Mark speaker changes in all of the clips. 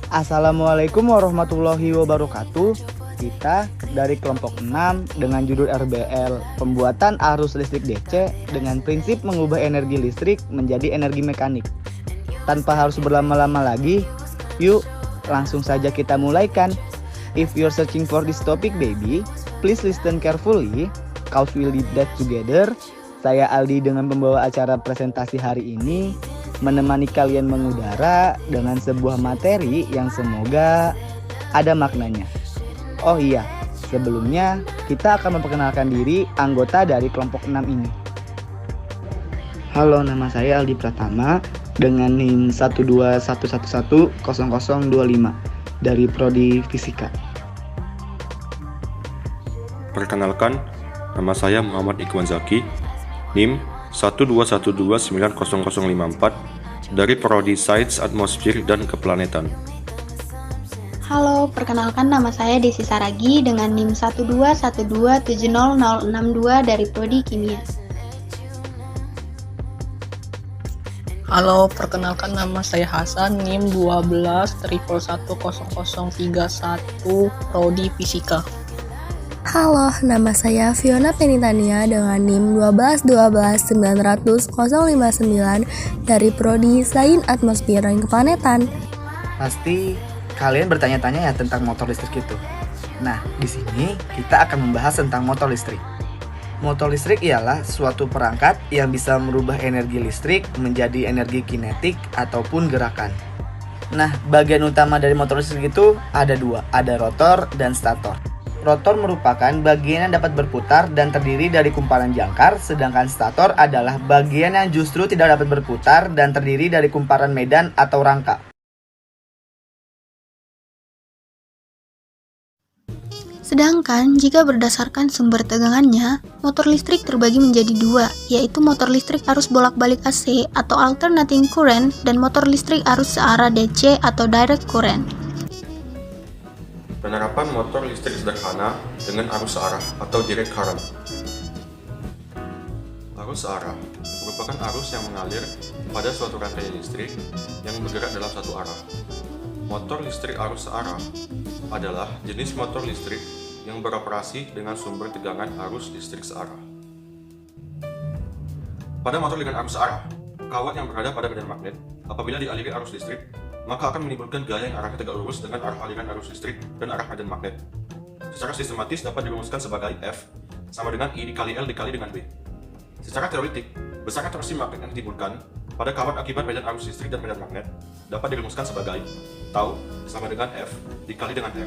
Speaker 1: Assalamualaikum warahmatullahi wabarakatuh. Kita dari kelompok 6 dengan judul RBL Pembuatan Arus Listrik DC dengan prinsip mengubah energi listrik menjadi energi mekanik. Tanpa harus berlama-lama lagi, yuk langsung saja kita mulaikan. If you're searching for this topic baby, please listen carefully, cause we'll lead that together. Saya Aldi dengan pembawa acara presentasi hari ini, menemani kalian mengudara dengan sebuah materi yang semoga ada maknanya. Oh iya, sebelumnya kita akan memperkenalkan diri anggota dari kelompok 6 ini. Halo, nama saya Aldi Pratama dengan NIM 121110025 dari Prodi Fisika.
Speaker 2: Perkenalkan, nama saya Muhammad Ikhwan Zaki, NIM 121290054 dari Prodi Sains Atmosfer dan Keplanetan.
Speaker 3: Halo, perkenalkan nama saya Desi Saragi dengan NIM 121270062 dari Prodi Kimia.
Speaker 4: Halo, perkenalkan nama saya Hasan, NIM 1211031 Prodi Fisika.
Speaker 5: Halo, nama saya Fiona Penitania dengan NIM 121290059 dari Prodi Sains Atmosfer dan Keplanetan.
Speaker 1: Pasti kalian bertanya-tanya ya tentang motor listrik itu. Nah, di sini kita akan membahas tentang motor listrik. Motor listrik ialah suatu perangkat yang bisa merubah energi listrik menjadi energi kinetik ataupun gerakan. Nah, bagian utama dari motor listrik itu ada dua, ada rotor dan stator. Rotor merupakan bagian yang dapat berputar dan terdiri dari kumparan jangkar, sedangkan stator adalah bagian yang justru tidak dapat berputar dan terdiri dari kumparan medan atau rangka.
Speaker 3: Sedangkan jika berdasarkan sumber tegangannya, motor listrik terbagi menjadi dua, yaitu motor listrik arus bolak-balik AC atau alternating current dan motor listrik arus searah DC atau direct current.
Speaker 2: Penerapan motor listrik sederhana dengan arus searah atau direct current. Arus searah merupakan arus yang mengalir pada suatu rantai listrik yang bergerak dalam satu arah. Motor listrik arus searah adalah jenis motor listrik yang beroperasi dengan sumber tegangan arus listrik searah. Pada motor dengan arus searah, kawat yang berada pada medan magnet apabila dialiri arus listrik, maka akan menimbulkan gaya yang arahnya tegak lurus dengan arah aliran arus listrik dan arah medan magnet. Secara sistematis dapat dirumuskan sebagai F sama dengan I dikali L dikali dengan B. Secara teoretik, besarnya torsi magnet yang ditimbulkan pada kawat akibat medan arus listrik dan medan magnet dapat dirumuskan sebagai tau sama dengan F dikali dengan R.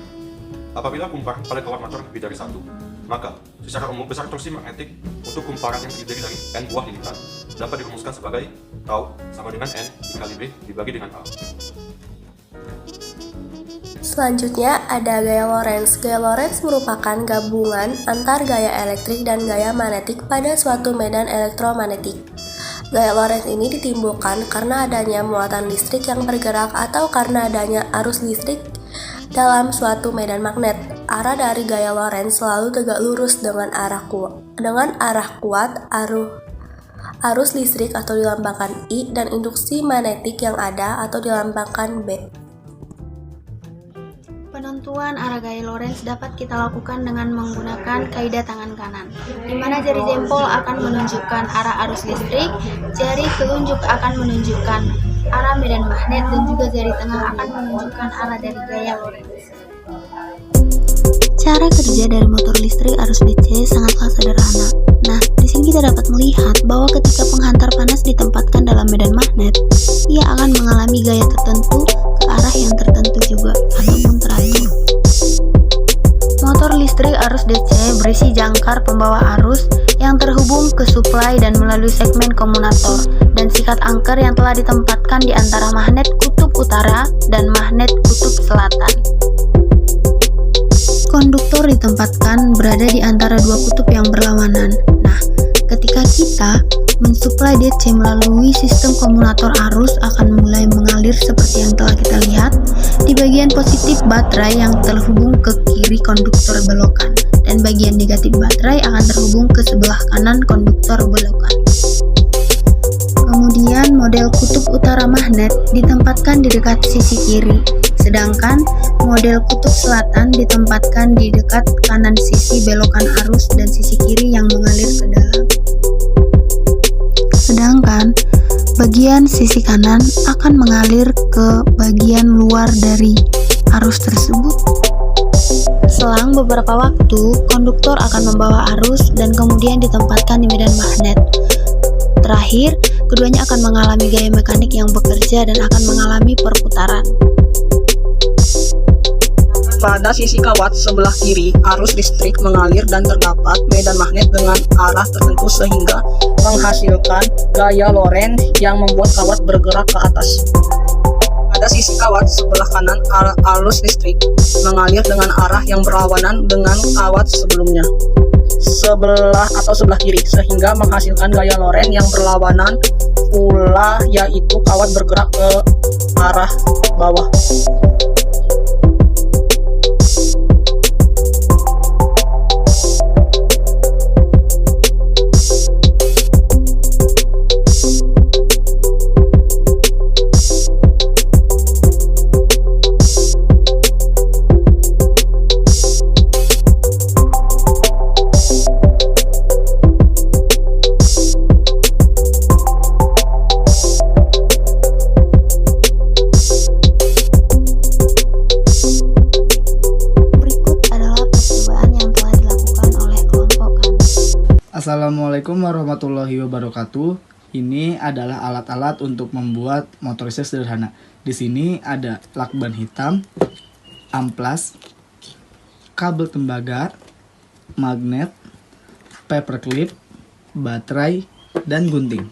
Speaker 2: Apabila kumparan pada kawat motor lebih dari satu, maka secara umum besar torsi magnetik untuk kumparan yang terdiri dari N buah lilitan dapat dirumuskan sebagai tau sama dengan N dikali B dibagi dengan A.
Speaker 5: Selanjutnya ada gaya Lorentz. Gaya Lorentz merupakan gabungan antar gaya elektrik dan gaya magnetik pada suatu medan elektromagnetik. Gaya Lorentz ini ditimbulkan karena adanya muatan listrik yang bergerak atau karena adanya arus listrik dalam suatu medan magnet. Arah dari gaya Lorentz selalu tegak lurus dengan arah kuat arus listrik atau dilambangkan I dan induksi magnetik yang ada atau dilambangkan B.
Speaker 3: Penentuan arah gaya Lorentz dapat kita lakukan dengan menggunakan kaidah tangan kanan, di mana jari jempol akan menunjukkan arah arus listrik, jari telunjuk akan menunjukkan arah medan magnet, dan juga jari tengah akan menunjukkan arah dari gaya Lorentz. Cara kerja dari motor listrik arus DC sangatlah sederhana. Nah, di sini kita dapat melihat bahwa ketika penghantar panas ditempatkan dalam medan magnet, ia akan mengalami gaya tertentu ke arah yang tertentu juga ataupun teratur. Motor listrik arus DC berisi jangkar pembawa arus yang terhubung ke suplai dan melalui segmen komutator dan sikat angker yang telah ditempatkan di antara magnet kutub utara dan magnet kutub selatan. Konduktor ditempatkan berada di antara dua kutub yang berlawanan. Nah, ketika kita mensuplai DC melalui sistem komutator arus akan mulai mengalir seperti yang telah kita lihat. Di bagian positif baterai yang terhubung ke kiri konduktor belokan dan bagian negatif baterai akan terhubung ke sebelah kanan konduktor belokan. Kemudian Kemudian model kutub utara magnet ditempatkan di dekat sisi kiri, sedangkan model kutub selatan ditempatkan di dekat kanan sisi belokan arus dan sisi kiri yang mengalir ke dalam. Sedangkan bagian sisi kanan akan mengalir ke bagian luar dari arus tersebut. Selang beberapa waktu, konduktor akan membawa arus dan kemudian ditempatkan di medan magnet. Terakhir, keduanya akan mengalami gaya mekanik yang bekerja dan akan mengalami perputaran.
Speaker 4: Pada sisi kawat sebelah kiri, arus listrik mengalir dan terdapat medan magnet dengan arah tertentu sehingga menghasilkan gaya Lorentz yang membuat kawat bergerak ke atas. Pada sisi kawat sebelah kanan, arus listrik mengalir dengan arah yang berlawanan dengan kawat sebelumnya, sebelah kiri, sehingga menghasilkan gaya Lorentz yang berlawanan pula, yaitu kawat bergerak ke arah bawah.
Speaker 1: Assalamualaikum warahmatullahi wabarakatuh. Ini adalah alat-alat untuk membuat motor listrik sederhana. Di sini ada lakban hitam, amplas, kabel tembaga, magnet, paperclip, baterai, dan gunting.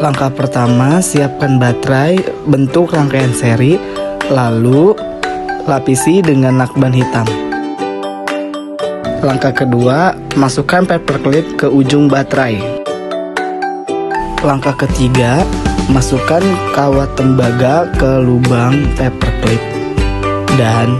Speaker 1: Langkah pertama, siapkan baterai bentuk rangkaian seri, lalu lapisi dengan lakban hitam. Langkah kedua, masukkan paperclip ke ujung baterai. Langkah ketiga, masukkan kawat tembaga ke lubang paperclip. Dan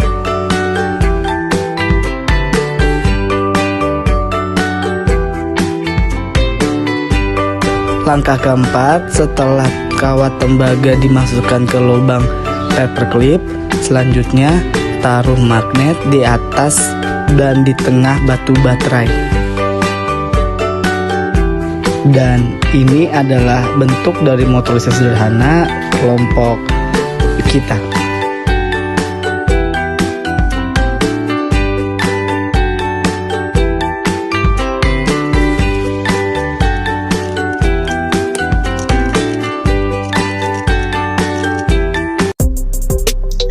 Speaker 1: langkah keempat, setelah kawat tembaga dimasukkan ke lubang paperclip, selanjutnya taruh magnet di atas dan di tengah batu baterai. Dan ini adalah bentuk dari motor listrik sederhana kelompok kita.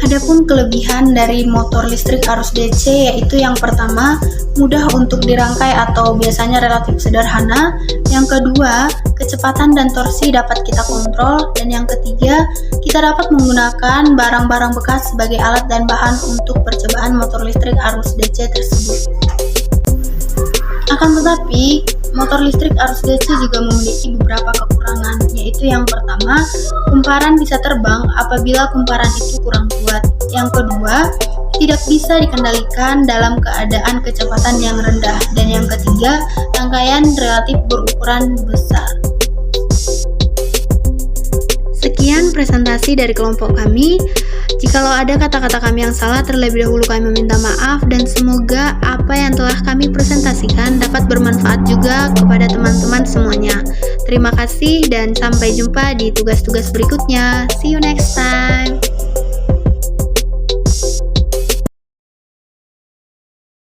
Speaker 3: Adapun kelebihan dari motor listrik arus DC yaitu yang pertama, mudah untuk dirangkai atau biasanya relatif sederhana. Yang kedua, kecepatan dan torsi dapat kita kontrol. Dan yang ketiga, kita dapat menggunakan barang-barang bekas sebagai alat dan bahan untuk percobaan motor listrik arus DC tersebut. Akan tetapi, motor listrik arus DC juga memiliki beberapa kekurangan, yaitu yang pertama, kumparan bisa terbang apabila kumparan itu kurang kuat. Yang kedua, tidak bisa dikendalikan dalam keadaan kecepatan yang rendah. Dan yang ketiga, rangkaian relatif berukuran besar. Sekian presentasi dari kelompok kami. Jikalau ada kata-kata kami yang salah, terlebih dahulu kami meminta maaf dan semoga apa yang telah kami presentasikan dapat bermanfaat juga kepada teman-teman semuanya. Terima kasih dan sampai jumpa di tugas-tugas berikutnya. See you next time.